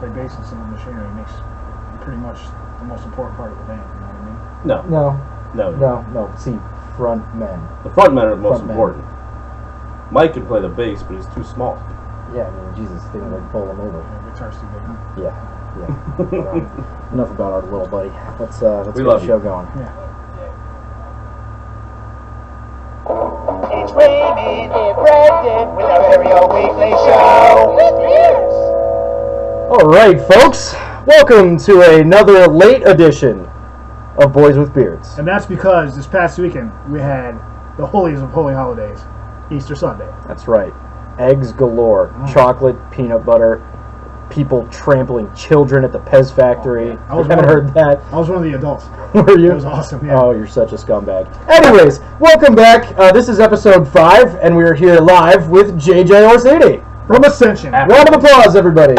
play bass in some of the machinery makes pretty much the most important part of the band. You know what I mean? No. See, front men. The front men are the most important. Mike can play the bass, but he's too small. Yeah, I mean, Jesus, they would like pull him over. Yeah, guitar's too big. Huh? Yeah. But, enough about our little buddy. Let's get the show going. Yeah. It's Raymond and Brendan with our very own weekly show. All right, folks. Welcome to another late edition of Boys with Beards. And that's because this past weekend we had the holiest of holy holidays, Easter Sunday. That's right. Eggs galore, chocolate, peanut butter, people trampling children at the Pez factory. I haven't heard that. I was one of the adults. Were you? It was awesome, yeah. Oh, you're such a scumbag. Anyways, welcome back. This is episode 5, and we're here live with JJ Orsini. From Ascension. Round of applause, everybody.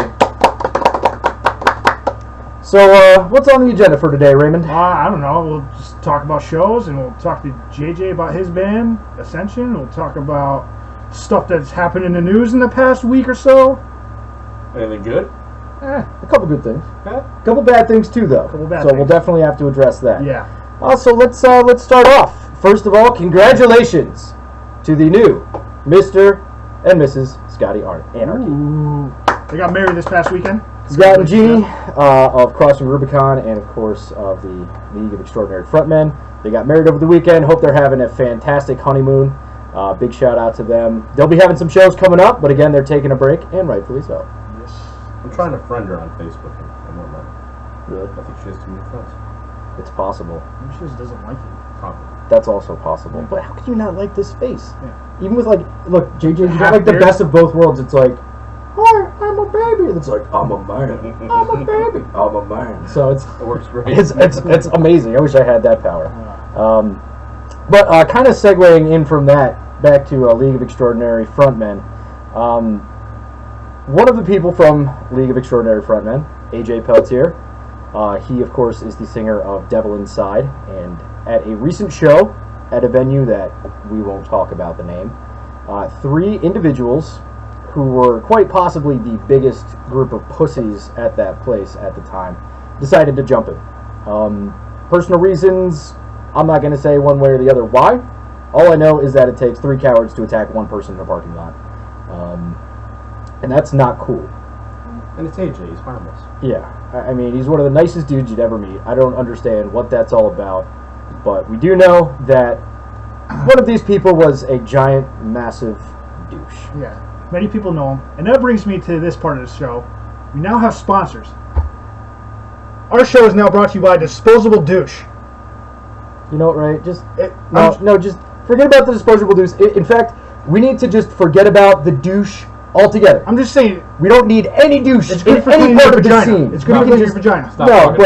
So, what's on the agenda for today, Raymond? I don't know. We'll just talk about shows, and we'll talk to JJ about his band, Ascension. We'll talk about stuff that's happened in the news in the past week or so. Anything good? A couple good things. Yeah. A couple bad things too, though. We'll definitely have to address that. Yeah. So let's start off. First of all, congratulations to the new Mr. and Mrs. Scotty Anarchy. Ooh. They got married this past weekend. Scott and Jeannie of Crossing Rubicon, and of course of the League of Extraordinary Frontmen. They got married over the weekend. Hope they're having a fantastic honeymoon. Big shout out to them. They'll be having some shows coming up, but again, they're taking a break, and rightfully so. Yes. I'm trying to friend her on Facebook, and I won't let her. Really? I think she has too many friends. It's possible. Maybe she just doesn't like you. Probably. That's also possible. But how could you not like this face? Yeah. Even with, like, look, JJ, you got, like, the best of both worlds. It's like, hi, I'm a baby. And it's like, I'm a man. I'm a baby. I'm a man. So it works great. It's amazing. I wish I had that power. But kind of segueing in from that, back to League of Extraordinary Frontmen. One of the people from League of Extraordinary Frontmen, AJ Pelletier, he, of course, is the singer of Devil Inside, and at a recent show at a venue that we won't talk about the name, 3 individuals who were quite possibly the biggest group of pussies at that place at the time decided to jump him. Personal reasons, I'm not going to say one way or the other why. All I know is that it takes 3 cowards to attack 1 person in a parking lot. And that's not cool. And it's AJ, he's harmless. Yeah, I mean, he's one of the nicest dudes you'd ever meet. I don't understand what that's all about, but we do know that one of these people was a giant, massive douche. Yeah, many people know him. And that brings me to this part of the show. We now have sponsors. Our show is now brought to you by Disposable Douche. You know what, right? Just forget about the disposable douche. In fact, we need to just forget about the douche altogether. I'm just saying, we don't need any douche it's good in for any cleaning part your of the vagina. scene. It's good for cleaning your vagina. Stop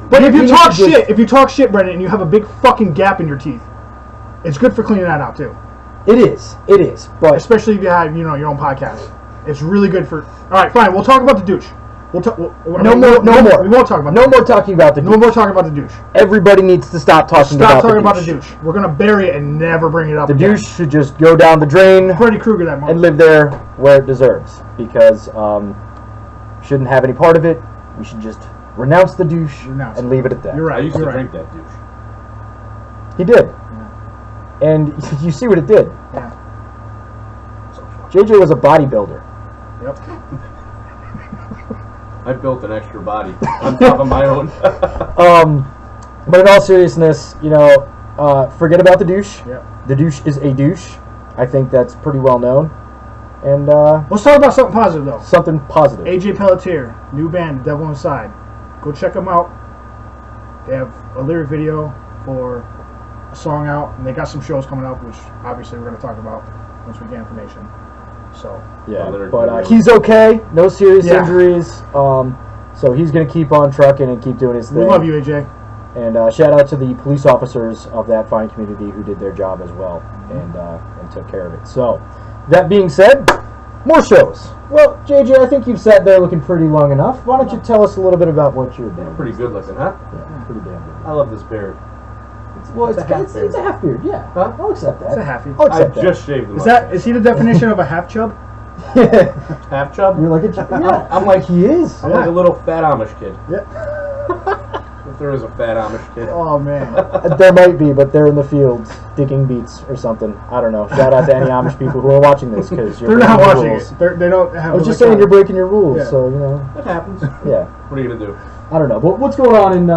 but if you talk shit, Brendan, and you have a big fucking gap in your teeth, it's good for cleaning that out too. It is. But especially if you have, your own podcast, it's really good for. All right, fine. We'll talk about the douche. No more. We won't talk about. No more talking about the douche. No more talking about the douche. Everybody needs to stop talking about the douche. We're gonna bury it and never bring it up. The douche should just go down the drain. Freddy Krueger that moment. And live there where it deserves, because shouldn't have any part of it. We should just renounce the douche and leave it at that. You're right. I used to drink that douche. He did. Yeah. And you see what it did. Yeah. JJ was a bodybuilder. Yep. I built an extra body on top of my own. But in all seriousness, forget about the douche. Yep. The douche is a douche. I think that's pretty well known. And let's talk about something positive, though. Something positive. AJ Pelletier, new band, Devil Inside. Go check them out. They have a lyric video for a song out, and they got some shows coming up, which obviously we're going to talk about once we get information. So yeah, but he's okay. No serious injuries. So he's going to keep on trucking and keep doing his thing. We love you, AJ. And shout out to the police officers of that fine community who did their job as well and took care of it. So that being said, more shows. Well, JJ, I think you've sat there looking pretty long enough. Why don't you tell us a little bit about what you're doing? Pretty good looking, huh? Yeah, pretty damn good. I love this beard. It's a half beard, yeah. Huh? I'll accept that. It's a halfie. I'll accept I just shaved the Is he the definition of a half-chub? Half-chub? You're like a yeah. I'm like he is. I'm like a little fat Amish kid. Yeah. If there is a fat Amish kid. Oh man. There might be, but they're in the fields digging beets or something. I don't know. Shout out to any Amish people who are watching this because they're not watching it. They don't have. I was just saying you're breaking your rules, so you know. It happens. Yeah. What are you gonna do? I don't know. But what's going on in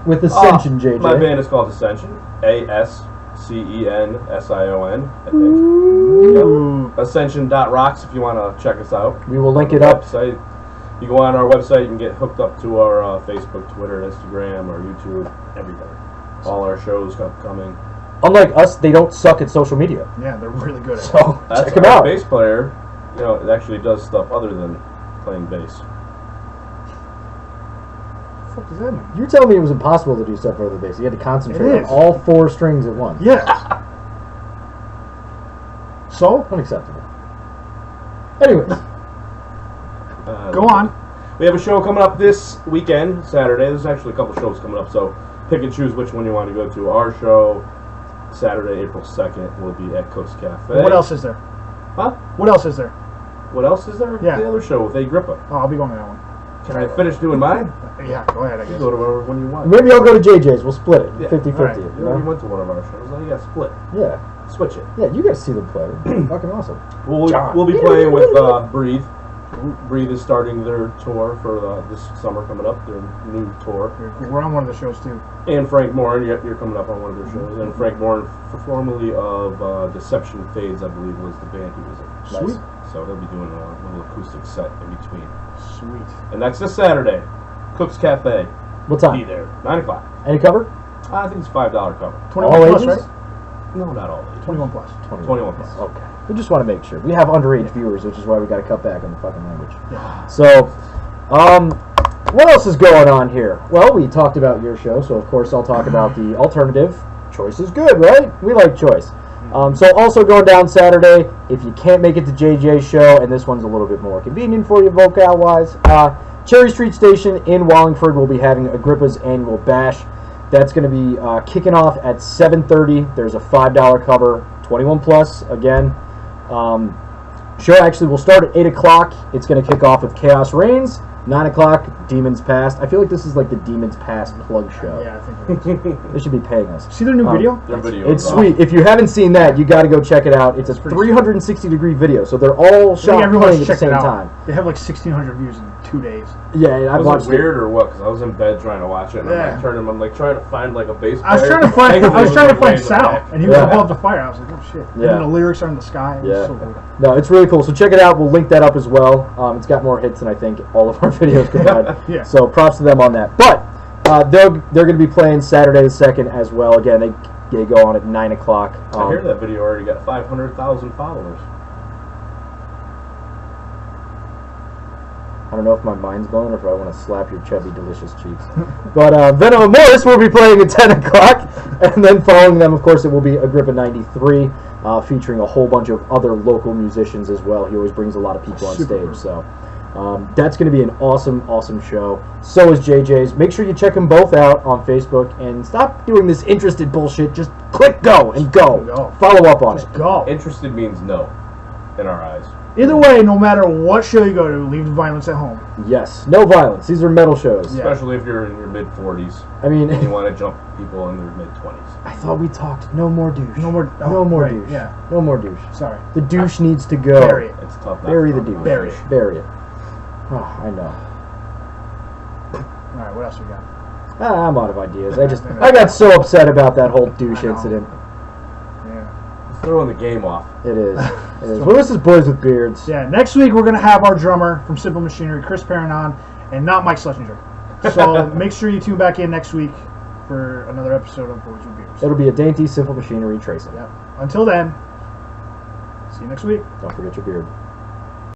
with Ascension, JJ? My band is called Ascension. ASCENSION. Ooh. Yep. Ascension.rocks if you want to check us out. We will link on it up. Website. You go on our website, you can get hooked up to our Facebook, Twitter, Instagram, our YouTube, everything. All our shows upcoming. Unlike us, they don't suck at social media. Yeah, they're really good at it. So That's check them our out. bass player. You know, it actually does stuff other than playing bass. What the fuck does that mean? You're telling me it was impossible to do stuff for the bass. You had to concentrate It on is. all 4 strings at once. Yes. So, Unacceptable. Anyways, go on. We have a show coming up this weekend, Saturday. There's actually a couple shows coming up, so pick and choose which one you want to go to. Our show, Saturday, April 2nd, will be at Cook's Cafe. What else is there? Huh? What else is there? What else is there? Yeah. The other show with Agrippa. Oh, I'll be going to that one. Can I finish doing mine? Yeah, go ahead, I You guess. go to whatever one you want. maybe I'll go to JJ's. We'll split it. Yeah. 50-50. All right. You You already know? went to one of our shows. Now you got to split. Yeah. Switch it. Yeah, you guys see them play. Fucking awesome. We'll be playing with Breathe. Breathe is starting their tour for this summer coming up, their new tour. Very cool. We're on one of the shows too. And Frank Morin, you're coming up on one of their shows. And Frank Morin, formerly of Deception Fades, I believe, was the band he was in. Sweet. So they'll be doing a little acoustic set in between. Sweet. And that's this Saturday. Cook's Cafe. What Be time? there. 9 o'clock. Any cover? I think it's $5 cover. 21 All plus, ages? right? No, not all ages. 21 plus. 21 plus. Okay. We just want to make sure. We have underage viewers, which is why we got to cut back on the fucking language. Yeah. So, what else is going on here? Well, we talked about your show, so of course I'll talk about the alternative. Choice is good, right? We like choice. So also going down Saturday, if you can't make it to JJ's show, and this one's a little bit more convenient for you vocal-wise, Cherry Street Station in Wallingford will be having Agrippa's annual bash. That's going to be kicking off at 7:30. There's a $5 cover, 21 plus again. Show actually will start at 8 o'clock. It's going to kick off with Chaos Reigns. 9 o'clock, Demons Past. I feel like this is like the Demons Past plug show. Yeah, I think it is. They should be paying us. See their new video? Their video It's is sweet. If you haven't seen that, you got to go check it out. It's a pretty 360-degree video, so they're all I think shot everyone's playing at the checked it same out. time. They have like 1,600 views in 2 days. Yeah, and I've Was watched it weird or what? Because I was in bed trying to watch it, and Yeah. I'm like trying to find like a bass player. I was trying to find. Thankfully, I was trying to like, way find in the Sal, back. and he was Yeah. above the fire. I was like, oh shit. Yeah. And then the lyrics are in the sky. It was Yeah. so cool. No, it's really cool. So check it out. We'll link that up as well. It's got more hits than I think all of our videos combined. Yeah. So props to them on that. But they're going to be playing Saturday the 2nd as well. Again, they go on at 9 o'clock. I hear that video already got 500,000 followers. I don't know if my mind's blown or if I want to slap your chubby, delicious cheeks. But Venom and Morris will be playing at 10 o'clock. And then following them, of course, it will be Agrippa 93, featuring a whole bunch of other local musicians as well. He always brings a lot of people on Super stage. So that's going to be an awesome, awesome show. So is JJ's. Make sure you check them both out on Facebook and stop doing this interested bullshit. Just click go and go. Go. Follow up on Just it. go. Interested means no, in our eyes. Either way, no matter what show you go to, leave the violence at home. Yes. No violence. These are metal shows. Yeah. Especially if you're in your mid-40s I mean, and you want to jump people in their mid-20s. I thought we talked no more douche. No more. No more right, douche. Yeah. No more douche. Sorry. The douche needs to go. Bury it. It's tough not Bury to the talk douche. about Bury it. it. Bury it. Oh, I know. All right. What else we got? I'm out of ideas. I got so upset about that whole douche I know. incident. Yeah. It's throwing the game off. It is. It is. Well, this is Boys with Beards. Yeah. Next week we're gonna have our drummer from Simple Machinery, Chris Perrinon, and not Mike Schlesinger. So make sure you tune back in next week for another episode of Boys with Beards. It'll be a dainty, simple machinery tracing. Yep. Until then, see you next week. Don't forget your beard.